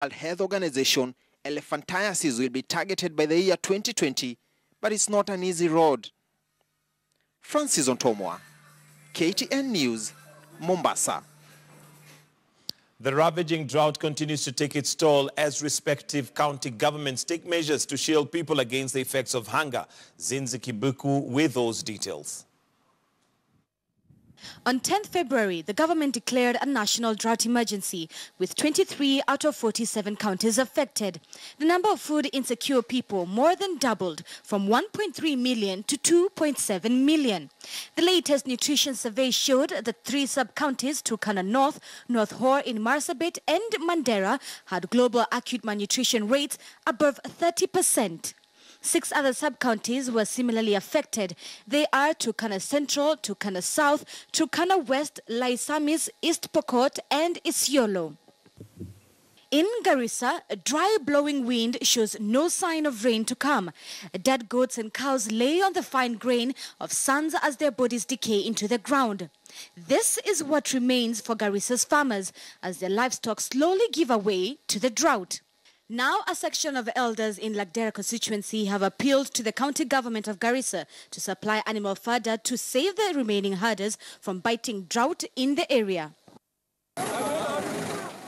World Health Organization, elephantiasis will be targeted by the year 2020, but it's not an easy road. Francis Ontomwa, KTN News, Mombasa. The ravaging drought continues to take its toll as respective county governments take measures to shield people against the effects of hunger. Zinzi Kibuku with those details. On 10th February, the government declared a national drought emergency, with 23 out of 47 counties affected. The number of food insecure people more than doubled from 1.3 million to 2.7 million. The latest nutrition survey showed that 3 sub-counties, Turkana North, North Hor in Marsabit and Mandera, had global acute malnutrition rates above 30%. 6 other sub-counties were similarly affected. They are Turkana Central, Turkana South, Turkana West, Laisamis, East Pokot and Isiolo. In Garissa, a dry blowing wind shows no sign of rain to come. Dead goats and cows lay on the fine grain of sands as their bodies decay into the ground. This is what remains for Garissa's farmers as their livestock slowly give way to the drought. Now, a section of elders in Lagdera constituency have appealed to the county government of Garissa to supply animal fodder to save the remaining herders from biting drought in the area.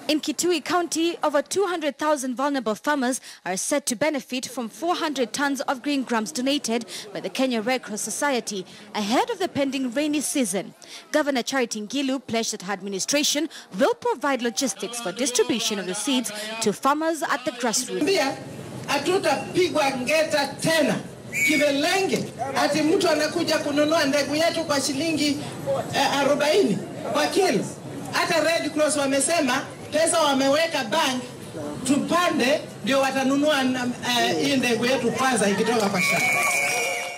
In Kitui County, over 200,000 vulnerable farmers are set to benefit from 400 tons of green grams donated by the Kenya Red Cross Society ahead of the pending rainy season. Governor Charity Ngilu pledged that her administration will provide logistics for distribution of the seeds to farmers at the grassroots. Hatutapigwa ngeta tena kivelenge ati mtu anakuja kununua ndegu yetu kwa shilingi 40 kwa kilo. Hata Red Cross wamesema pesa wameweka bank tupande ndio watanunua hii ndegu yetu kwanza ikitoka kwa shamba.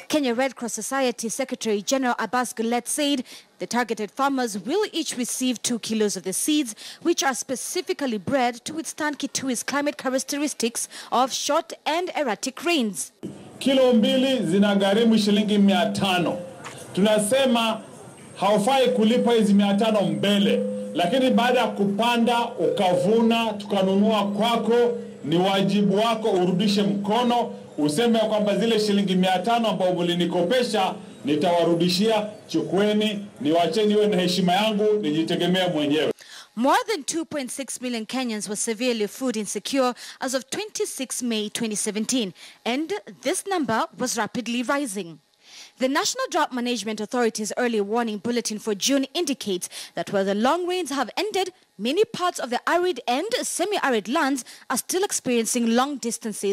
Kenya Red Cross Society Secretary General Abbas Gulet said the targeted farmers will each receive 2 kilos of the seeds, which are specifically bred to withstand Kitui's climate characteristics of short and erratic rains. Kilo 2 zinagharimu shilingi 500. Tunasema haufai kulipa hizi 500 mbele, lakini baada ya kupanda ukavuna tukanunua kwako, ni wajibu wako urudishe mkono, useme kwamba zile shilingi 500 ambao mlinikopesha nitawarudishia, chukweni, niwacheni iwe na heshima yangu, nijitegemea mwenyewe. More than 2.6 million Kenyans were severely food insecure as of 26 May 2017, and this number was rapidly rising. The National Drought Management Authority's early warning bulletin for June indicates that while the long rains have ended, many parts of the arid and semi-arid lands are still experiencing long distances